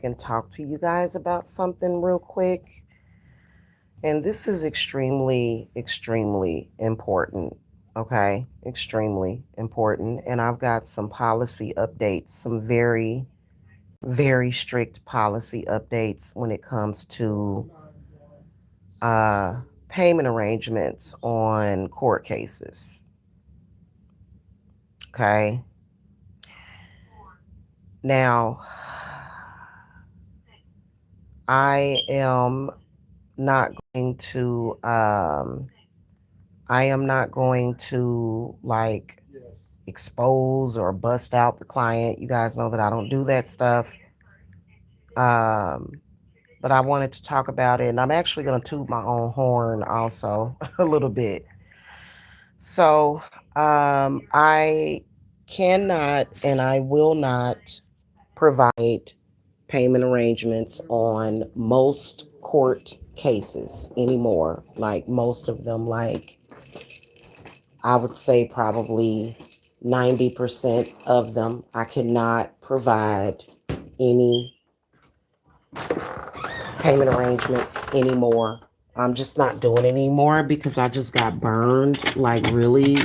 and talk to you guys about something real quick. And this is extremely important. Okay, extremely important. And I've got some policy updates, some very strict policy updates when it comes to uh, payment arrangements on court cases. Okay, now I am not going to I am not going to like expose or bust out the client. You guys know that I don't do that stuff. Um, but I wanted to talk about it, and I'm actually going to toot my own horn also a little bit. So, I cannot and I will not provide payment arrangements on most court cases anymore. Like most of them, like I would say probably 90% of them, I cannot provide any payment arrangements anymore. I'm just not doing it anymore because I just got burned like really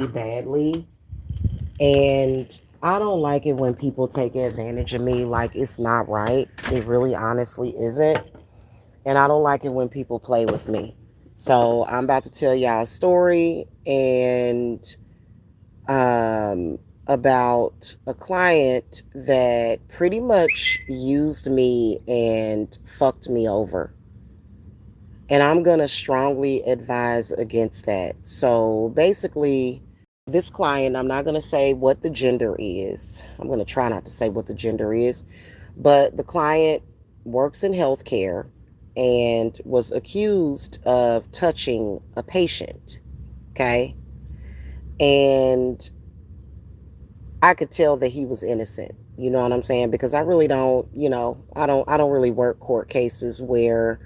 badly. And I don't like it when people take advantage of me. Like, it's not right. It really honestly isn't. And I don't like it when people play with me. So I'm about to tell y'all a story and um, about a client that pretty much used me and fucked me over. And I'm going to strongly advise against that. So basically, this client, I'm not going to say what the gender is. I'm going to try not to say what the gender is. But the client works in healthcare and was accused of touching a patient. Okay. And I could tell that he was innocent. You know what I'm saying? Because I really don't, I don't really work court cases where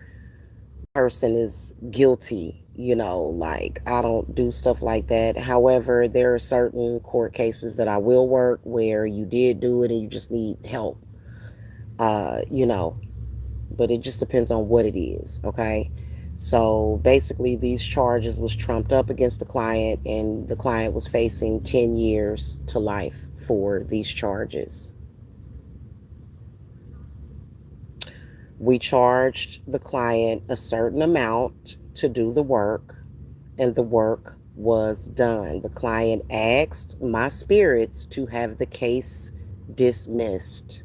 person is guilty, like I don't do stuff like that. However, there are certain court cases that I will work where you did do it and you just need help. Uh, you know, but it just depends on what it is, okay? So basically these charges was trumped up against the client and the client was facing 10 years to life for these charges. We charged the client a certain amount to do the work, and the work was done. The client asked my spirits to have the case dismissed.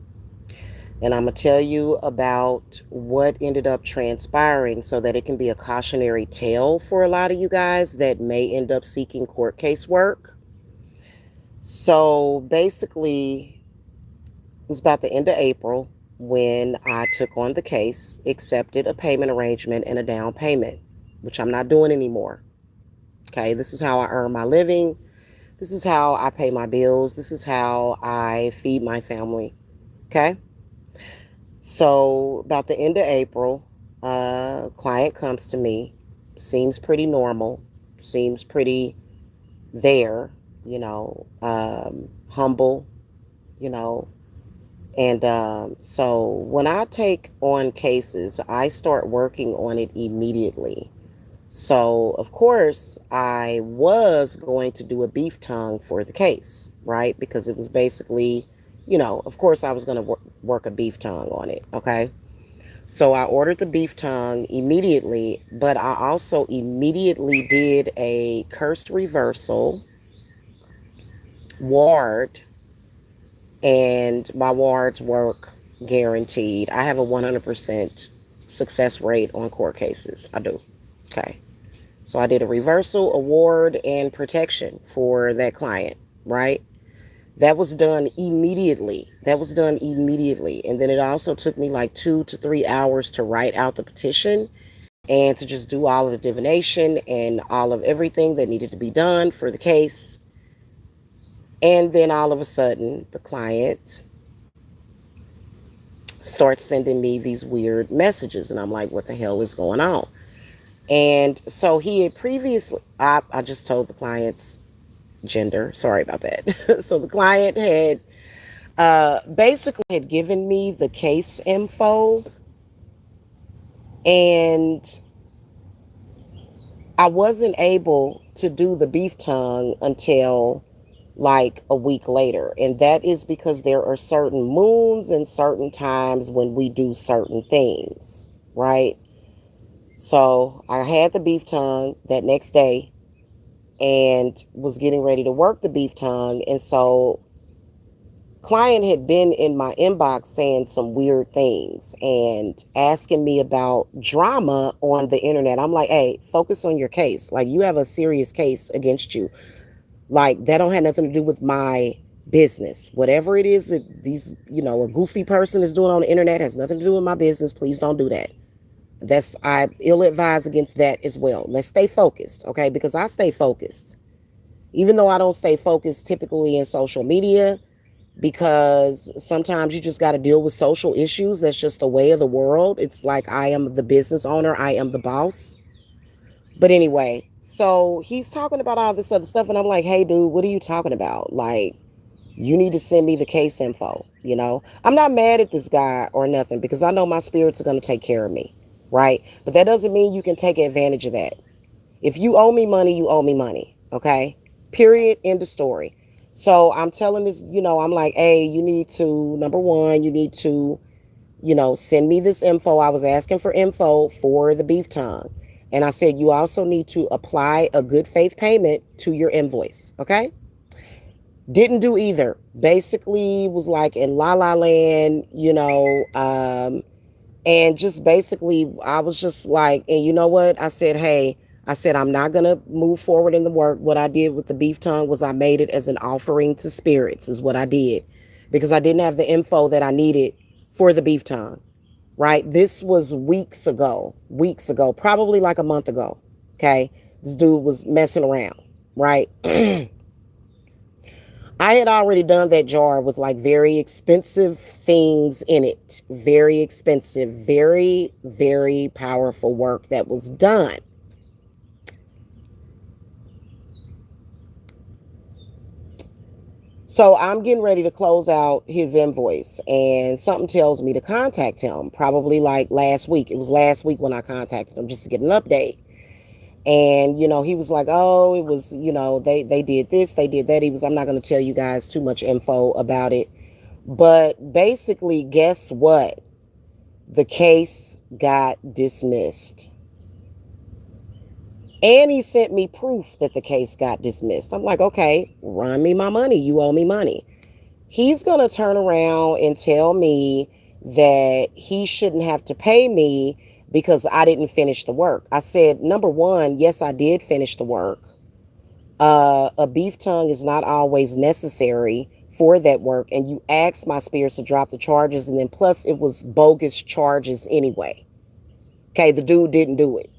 And I'm going to tell you about what ended up transpiring so that it can be a cautionary tale for a lot of you guys that may end up seeking court case work. So basically, it was about the end of April when I took on the case, accepted a payment arrangement and a down payment, which I'm not doing anymore. Okay, this is how I earn my living. This is how I pay my bills. This is how I feed my family. Okay, so about the end of April, a client comes to me, seems pretty normal, seems pretty there, humble, you know, and so when I take on cases, I start working on it immediately. So, of course, I was going to do a beef tongue for the case, right? Because it was basically, of course, I was going to work a beef tongue on it, okay? So I ordered the beef tongue immediately, but I also immediately did a cursed reversal, ward, and my wards work guaranteed. I have a 100% success rate on court cases. I do. Okay. So I did a reversal, award, and protection for that client, right? That was done immediately. That was done immediately. And then it also took me like 2 to 3 hours to write out the petition and to just do all of the divination and all of everything that needed to be done for the case. And then all of a sudden, the client starts sending me these weird messages. And I'm like, what the hell is going on? And so he had previously, I just told the client's gender. Sorry about that. So the client had Basically had given me the case info, and I wasn't able to do the beef tongue until like a week later. And that is because there are certain moons and certain times when we do certain things, right? So I had the beef tongue that next day and was getting ready to work the beef tongue. And so client had been in my inbox saying some weird things and asking me about drama on the internet. I'm like, hey, focus on your case. Like, you have a serious case against you. Like, that don't have nothing to do with my business. Whatever it is that these, a goofy person is doing on the internet has nothing to do with my business. Please don't do that. I ill advise against that as well. Let's stay focused, okay? Because I stay focused. Even though I don't stay focused typically in social media, because sometimes you just got to deal with social issues. That's just the way of the world. It's like, I am the business owner, I am the boss. But anyway, so he's talking about all this other stuff, and I'm like, hey, dude, what are you talking about? Like, you need to send me the case info. I'm not mad at this guy or nothing, because I know my spirits are going to take care of me, right? But that doesn't mean you can take advantage of that. If you owe me money, you owe me money, okay? Period, end of story. So I'm telling this, I'm like, hey, you need to, number one, you need to, send me this info. I was asking for info for the beef tongue. And I said, you also need to apply a good faith payment to your invoice, okay? Didn't do either. Basically was like in la la land, and just basically, I was just like, and you know what? I said, hey, I'm not going to move forward in the work. What I did with the beef tongue was I made it as an offering to spirits, is what I did, because I didn't have the info that I needed for the beef tongue, right? This was weeks ago, probably like a month ago. Okay. This dude was messing around, right? I had already done that jar with like very expensive things in it. Very expensive, very, very powerful work that was done. So I'm getting ready to close out his invoice, and something tells me to contact him, probably like last week. It was last week when I contacted him just to get an update. And, he was like, oh, it was, they did this, they did that. I'm not going to tell you guys too much info about it. But basically, guess what? The case got dismissed. And he sent me proof that the case got dismissed. I'm like, okay, run me my money. You owe me money. He's going to turn around and tell me that he shouldn't have to pay me because I didn't finish the work. I said, number one, yes, I did finish the work. A beef tongue is not always necessary for that work. And you asked my spirits to drop the charges. And then plus it was bogus charges anyway. Okay, the dude didn't do it.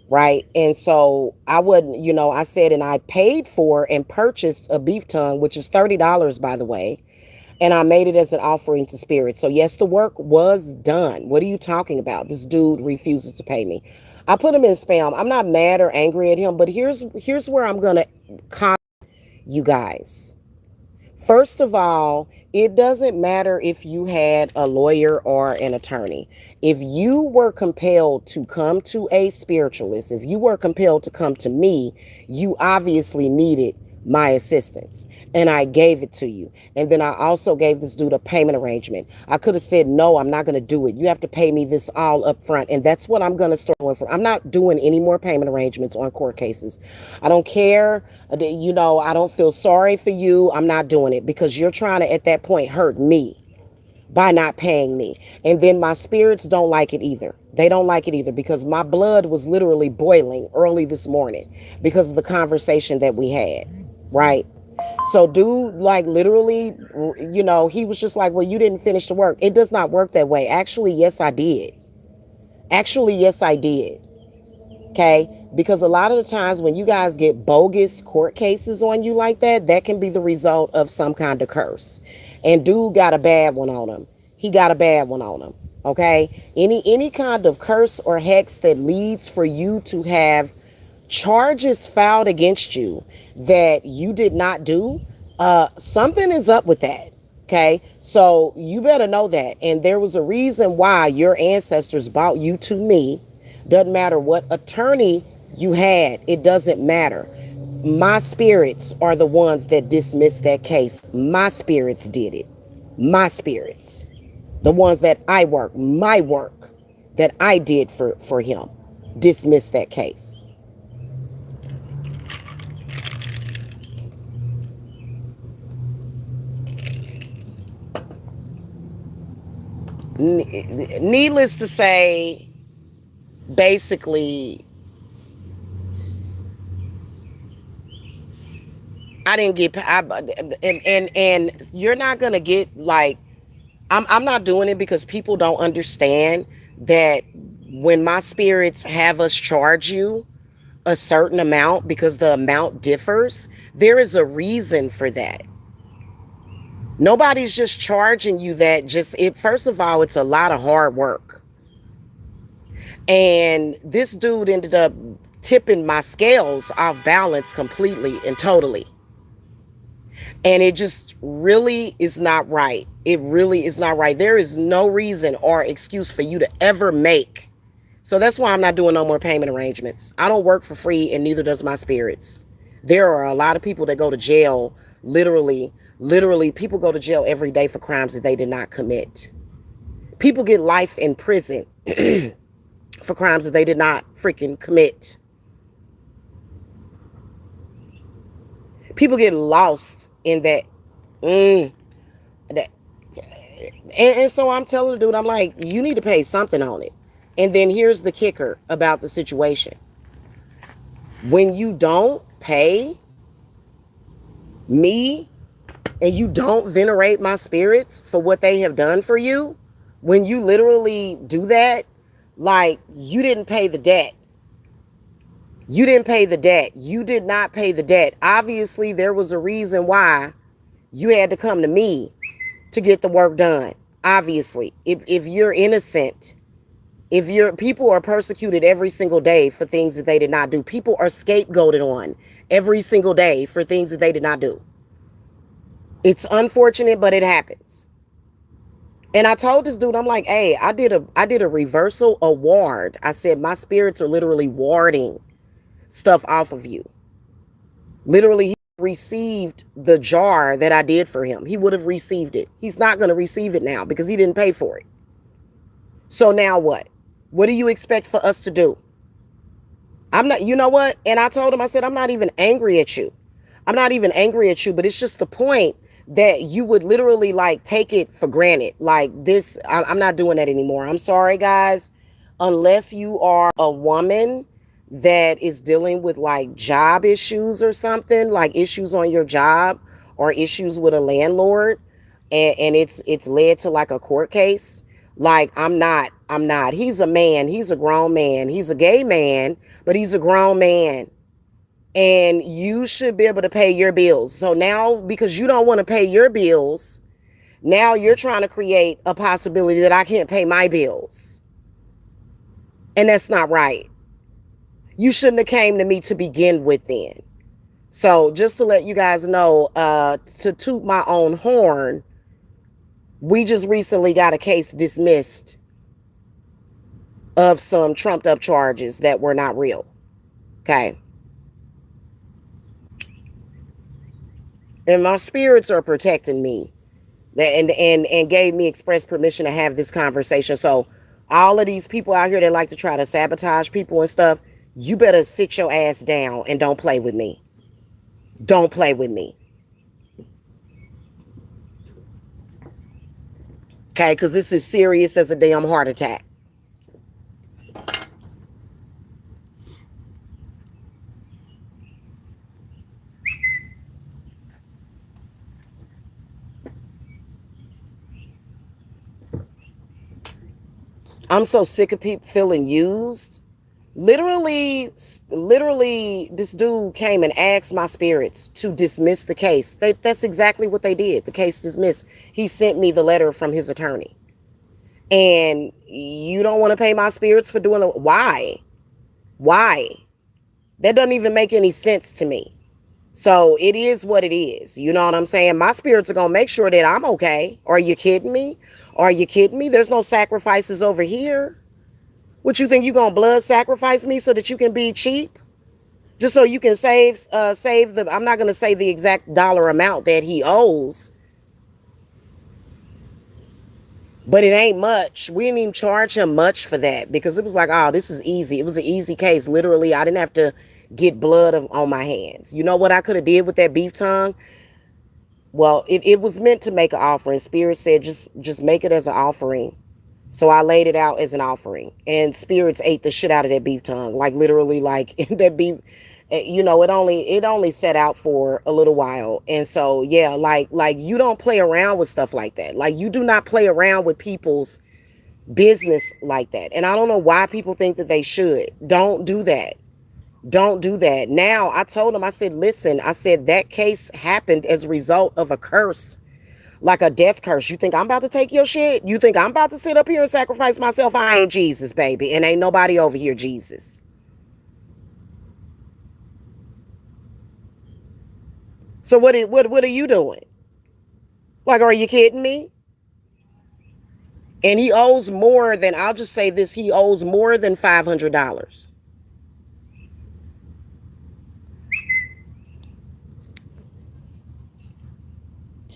Right. And so I wouldn't, I said, and I paid for and purchased a beef tongue, which is $30, by the way. And I made it as an offering to spirit. So yes, the work was done. What are you talking about? This dude refuses to pay me. I put him in spam. I'm not mad or angry at him, but here's where I'm gonna comment you guys. First of all, it doesn't matter if you had a lawyer or an attorney. If you were compelled to come to a spiritualist, if you were compelled to come to me, you obviously needed my assistance. And I gave it to you. And then I also gave this dude a payment arrangement. I could have said, no, I'm not going to do it. You have to pay me this all up front. And that's what I'm going to start doing. I'm not doing any more payment arrangements on court cases. I don't care. I don't feel sorry for you. I'm not doing it because you're trying to, at that point, hurt me by not paying me. And then my spirits don't like it either. They don't like it either because my blood was literally boiling early this morning because of the conversation that we had. Right. So dude, like literally, he was just like, well, you didn't finish the work. It does not work that way. Actually, yes, I did. Actually, yes, I did. Okay. Because a lot of the times when you guys get bogus court cases on you like that, that can be the result of some kind of curse. And dude got a bad one on him. He got a bad one on him. Okay. Any kind of curse or hex that leads for you to have charges filed against you that you did not do, something is up with that. Okay, so you better know that. And there was a reason why your ancestors brought you to me. Doesn't matter what attorney you had, it doesn't matter. My spirits are the ones that dismissed that case. My spirits did it. My spirits. The ones that I work, my work that I did for him, dismissed that case. Needless to say, basically, I didn't get, and you're not gonna get like, I'm not doing it because people don't understand that when my spirits have us charge you a certain amount because the amount differs, there is a reason for that. Nobody's just charging you that. Just it. First of all, it's a lot of hard work, and this dude ended up tipping my scales off balance completely and totally. And it just really is not right. It really is not right. There is no reason or excuse for you to ever make. So that's why I'm not doing no more payment arrangements. I don't work for free, and neither does my spirits. There are a lot of people that go to jail, literally, people go to jail every day for crimes that they did not commit. People get life in prison for crimes that they did not freaking commit. People get lost in that. Mm, that and so I'm telling the dude, I'm like, you need to pay something on it. And then here's the kicker about the situation. When you don't pay me and you don't venerate my spirits for what they have done for you, when you literally do that, like you didn't pay the debt. You didn't pay the debt. You did not pay the debt. Obviously, there was a reason why you had to come to me to get the work done. Obviously, if you're innocent, if your people are persecuted every single day for things that they did not do, people are scapegoated on every single day for things that they did not do. It's unfortunate, but it happens. And I told this dude, I'm like, hey, I did a reversal award. I said my spirits are literally warding stuff off of you. Literally, he received the jar that I did for him. He would have received it. He's not going to receive it now because he didn't pay for it. So now what? What do you expect for us to do? I'm not, you know what? And I told him, I said, I'm not even angry at you. I'm not even angry at you, but it's just the point that you would literally like take it for granted. Like this, I'm not doing that anymore. I'm sorry, guys. Unless you are a woman that is dealing with like job issues or something, like issues on your job or issues with a landlord, and it's led to like a court case. Like I'm not. He's a man. He's a grown man. He's a gay man, but he's a grown man. And you should be able to pay your bills. So now, because you don't want to pay your bills, now you're trying to create a possibility that I can't pay my bills. And that's not right. You shouldn't have came to me to begin with then. So just to let you guys know, to toot my own horn, we just recently got a case dismissed of some trumped up charges that were not real. Okay. And my spirits are protecting me and gave me express permission to have this conversation. So all of these people out here that like to try to sabotage people and stuff, you better sit your ass down and don't play with me. Don't play with me. Okay, because this is serious as a damn heart attack. I'm so sick of people feeling used. Literally, this dude came and asked my spirits to dismiss the case. That's exactly what they did. The case dismissed. He sent me the letter from his attorney. And you don't want to pay my spirits for doing why? Why? That doesn't even make any sense to me. So it is what it is. You know what I'm saying? My spirits are gonna make sure that I'm okay. Are you kidding me? Are you kidding me? There's no sacrifices over here. What you think, you gonna blood sacrifice me so that you can be cheap? Just so you can save the, I'm not gonna say the exact dollar amount that he owes, but it ain't much. We didn't even charge him much for that because it was like, oh, this is easy. It was an easy case. Literally, I didn't have to get blood on my hands. You know what I could have did with that beef tongue? Well, it was meant to make an offering. Spirit said just make it as an offering. So I laid it out as an offering, and spirits ate the shit out of that beef tongue. Like literally, like that beef. It only set out for a little while, and so yeah, like you don't play around with stuff like that. Like you do not play around with people's business like that. And I don't know why people think that they should. Don't do that. Don't do that. Now, I told him, I said, listen, I said that case happened as a result of a curse, like a death curse. You think I'm about to take your shit? You think I'm about to sit up here and sacrifice myself? I ain't Jesus, baby. And ain't nobody over here Jesus. So what are you doing? Like, are you kidding me? And he owes more than, I'll just say this, he owes more than $500.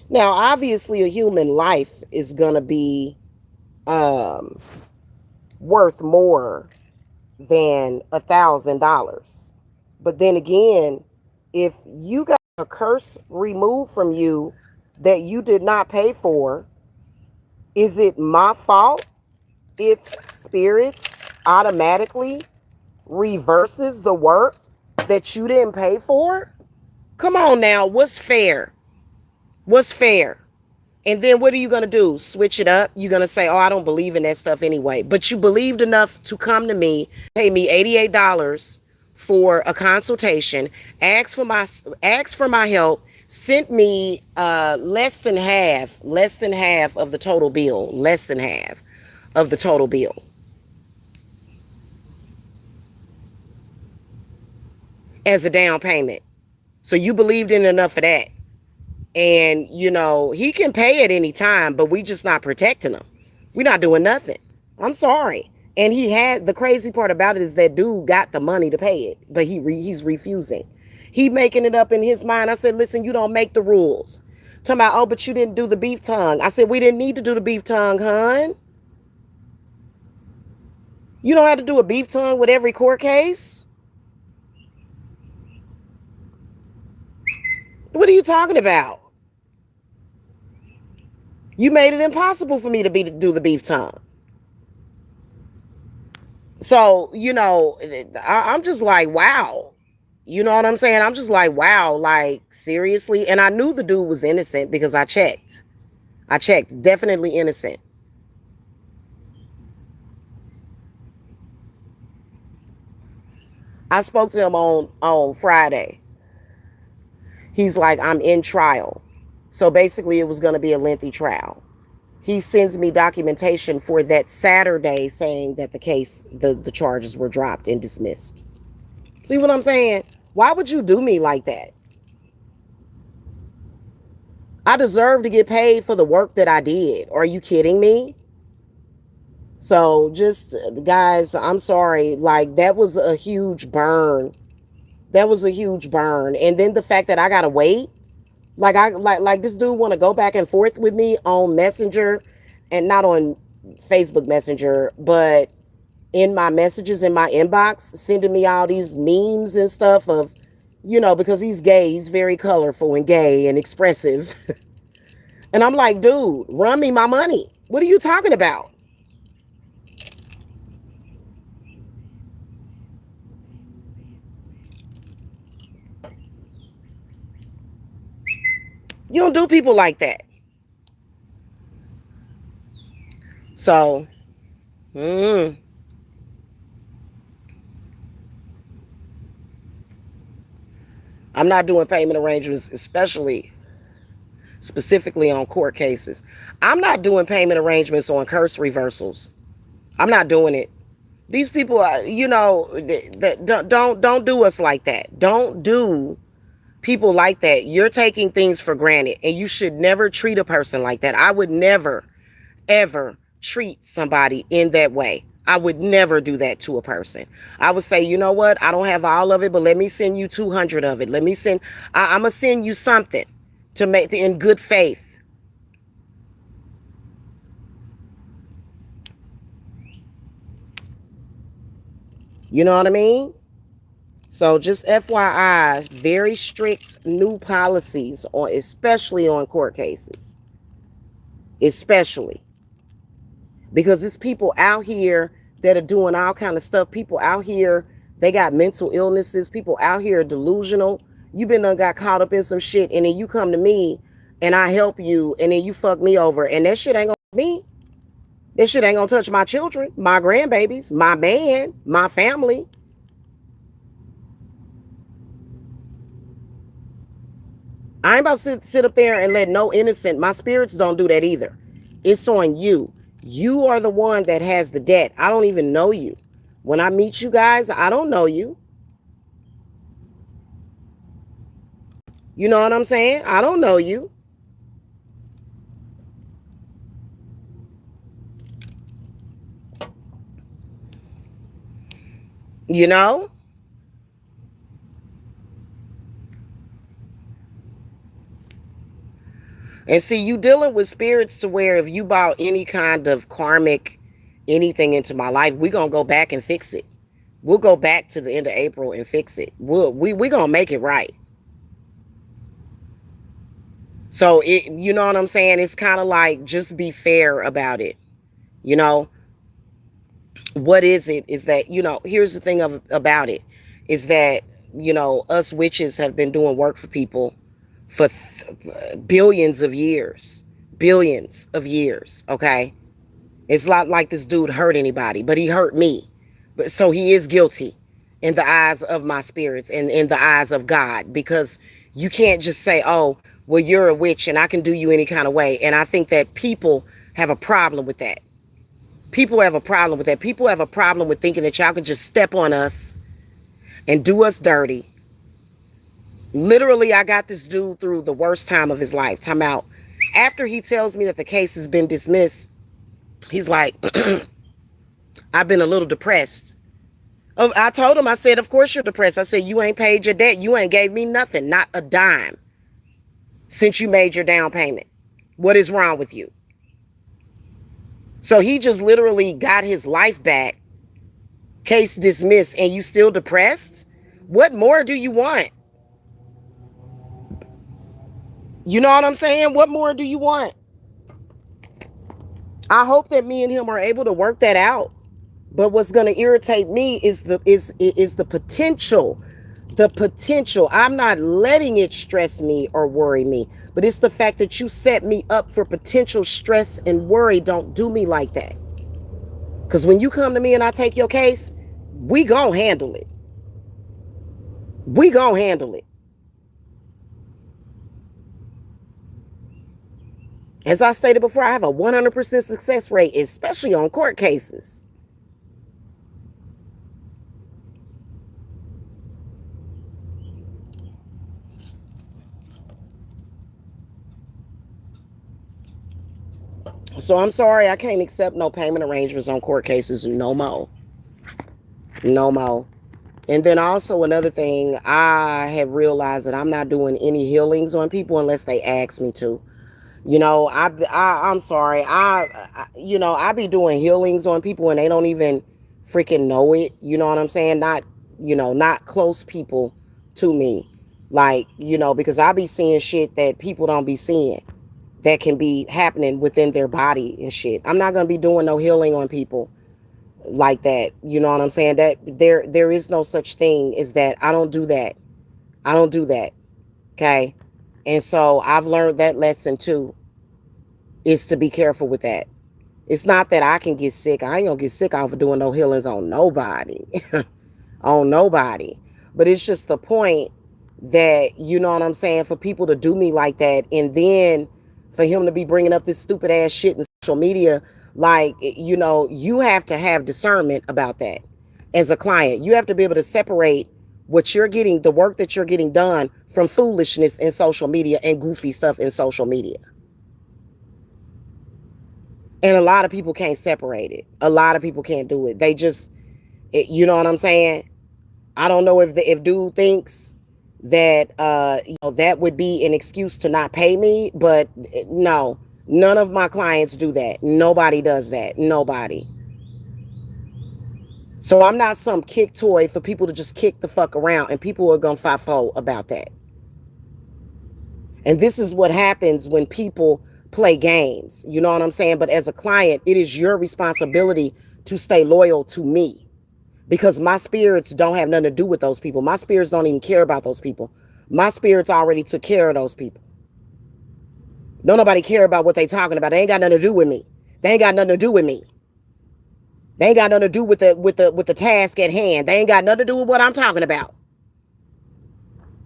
Now, obviously, a human life is gonna be um, worth more than $1,000. But then again, if you got a curse removed from you that you did not pay for, is it my fault if spirits automatically reverses the work that you didn't pay for? Come on now, what's fair? What's fair? And then what are you going to do? Switch it up? You're going to say, oh, I don't believe in that stuff anyway. But you believed enough to come to me, pay me $88 for a consultation, ask for my help, sent me less than half of the total bill, less than half of the total bill as a down payment. So you believed in enough of that. And, he can pay at any time, but we just not protecting him. We're not doing nothing. I'm sorry. And the crazy part about it is that dude got the money to pay it, but he's refusing. He making it up in his mind. I said, listen, you don't make the rules. Talking about, oh, but you didn't do the beef tongue. I said, we didn't need to do the beef tongue, hon. You don't have to do a beef tongue with every court case. What are you talking about? You made it impossible for me to do the beef tongue. So, I'm just like, wow. You know what I'm saying? I'm just like, wow, like, seriously? And I knew the dude was innocent because I checked. Definitely innocent. I spoke to him on Friday. He's like, I'm in trial. So basically, it was going to be a lengthy trial. He sends me documentation for that Saturday saying that the charges were dropped and dismissed. See what I'm saying? Why would you do me like that? I deserve to get paid for the work that I did. Are you kidding me? So just, guys, I'm sorry. Like, that was a huge burn. That was a huge burn. And then the fact that I gotta wait. Like this dude want to go back and forth with me on Messenger, and not on Facebook Messenger, but in my messages in my inbox, sending me all these memes and stuff of, because he's gay, he's very colorful and gay and expressive. And I'm like, dude, run me my money. What are you talking about? You don't do people like that. So, I'm not doing payment arrangements, especially specifically on court cases. I'm not doing payment arrangements on curse reversals. I'm not doing it. These people, don't do us like that. Don't do People like that. You're taking things for granted, and you should never treat a person like that. I would never, ever treat somebody in that way. I would never do that to a person. I would say, you know what? I don't have all of it, but let me send you 200 of it. Let me send, I'm going to send you something to make, in good faith. You know what I mean? So just FYI, very strict new policies on, especially on court cases, especially because there's people out here that are doing all kind of stuff. People out here, they got mental illnesses. People out here are delusional. You been done got caught up in some shit, and then you come to me, and I help you, and then you fuck me over, and that shit ain't gonna me. That shit ain't gonna touch my children, my grandbabies, my man, my family. I ain't about to sit up there and let no innocent, my spirits don't do that either. It's on you. You are the one that has the debt. I don't even know you. When I meet you guys, I don't know you. You know what I'm saying? I don't know you. You know? And see, you dealing with spirits to where if you brought any kind of karmic anything into my life, we gonna go back and fix it. We'll go back to the end of April and fix it. We gonna make it right. So you know what I'm saying? It's kind of like just be fair about it. You know, what is it? Is that, here's the thing about it, is that, us witches have been doing work for people for billions of years. Billions of years, okay? It's not like this dude hurt anybody, but he hurt me. But so he is guilty in the eyes of my spirits and in the eyes of God, because you can't just say, oh, well, you're a witch and I can do you any kind of way. And I think that people have a problem with that. People have a problem with that. People have a problem with thinking that y'all can just step on us and do us dirty. Literally, I got this dude through the worst time of his life. Time out. After he tells me that the case has been dismissed, he's like, I've been a little depressed. Oh, I told him, I said, of course you're depressed. I said, you ain't paid your debt. You ain't gave me nothing, not a dime, since you made your down payment. What is wrong with you? So he just literally got his life back, case dismissed, and you still depressed? What more do you want? You know what I'm saying? What more do you want? I hope that me and him are able to work that out. But what's going to irritate me is the potential. The potential. I'm not letting it stress me or worry me, but it's the fact that you set me up for potential stress and worry. Don't do me like that. Because when you come to me and I take your case, we gonna handle it. We gonna handle it. As I stated before, I have a 100% success rate, especially on court cases. So I'm sorry, I can't accept no payment arrangements on court cases no more. No more. And then also another thing, I have realized that I'm not doing any healings on people unless they ask me to. I'm sorry. I be doing healings on people and they don't even freaking know it. You know what I'm saying? Not close people to me. Like, because I be seeing shit that people don't be seeing that can be happening within their body and shit. I'm not going to be doing no healing on people like that. You know what I'm saying? That there is no such thing as that. I don't do that. I don't do that. Okay? And so I've learned that lesson too, is to be careful with that. It's not that I can get sick. I ain't gonna get sick off of doing no healings on nobody. On nobody. But it's just the point that, you know what I'm saying, for people to do me like that, and then for him to be bringing up this stupid ass shit in social media, like, you have to have discernment about that as a client. You have to be able to separate what you're getting, the work that you're getting done from foolishness in social media and goofy stuff in social media. And a lot of people can't separate it. A lot of people can't do it. They just, you know what I'm saying? I don't know if dude thinks that that would be an excuse to not pay me, but no, none of my clients do that. Nobody does that. Nobody. So I'm not some kick toy for people to just kick the fuck around, and people are gonna fight for about that. And this is what happens when people play games. You know what I'm saying? But as a client, it is your responsibility to stay loyal to me, because my spirits don't have nothing to do with those people. My spirits don't even care about those people. My spirits already took care of those people. Don't nobody care about what they talking about. They ain't got nothing to do with me. They ain't got nothing to do with me. They ain't got nothing to do with the task at hand. They ain't got nothing to do with what I'm talking about.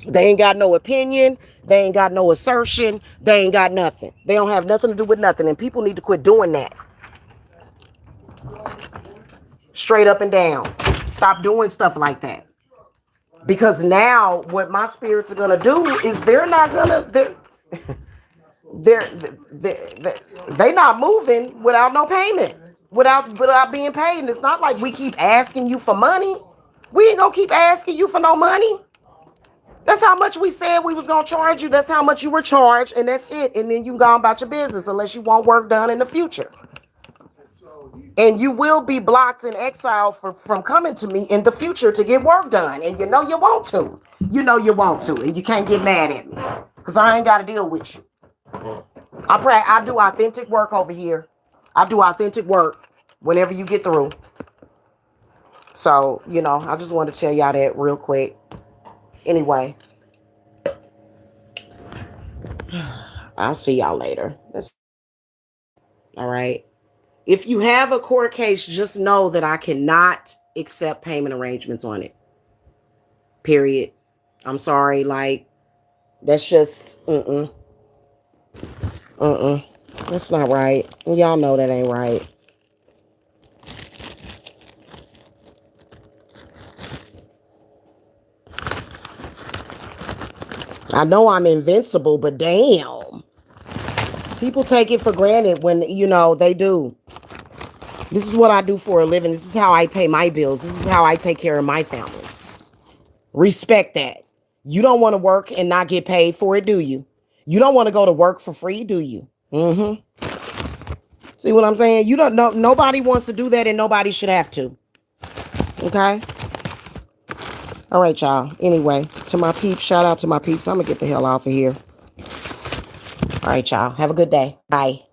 They ain't got no opinion. They ain't got no assertion. They ain't got nothing. They don't have nothing to do with nothing. And people need to quit doing that. Straight up and down. Stop doing stuff like that. Because now what my spirits are going to do is they're not going to, they're not moving without no payment, without being paid. And it's not like we keep asking you for money. We ain't going to keep asking you for no money. That's how much we said we was going to charge you. That's how much you were charged, and that's it. And then you go about your business unless you want work done in the future. And you will be blocked and exiled from coming to me in the future to get work done. And you know you want to. You know you want to. And you can't get mad at me, because I ain't got to deal with you. I do authentic work over here. I do authentic work whenever you get through. So, I just wanted to tell y'all that real quick. Anyway, I'll see y'all later. That's all right. If you have a court case, just know that I cannot accept payment arrangements on it. Period. I'm sorry. Like, that's just, that's not right. Y'all know that ain't right. I know I'm invincible, but damn. People take it for granted when, they do. This is what I do for a living. This is how I pay my bills. This is how I take care of my family. Respect that. You don't want to work and not get paid for it, do you? You don't want to go to work for free, do you? See what I'm saying? You don't know. Nobody wants to do that, and nobody should have to. Okay? All right, y'all. Anyway, to my peeps, shout out to my peeps. I'm going to get the hell off of here. All right, y'all. Have a good day. Bye.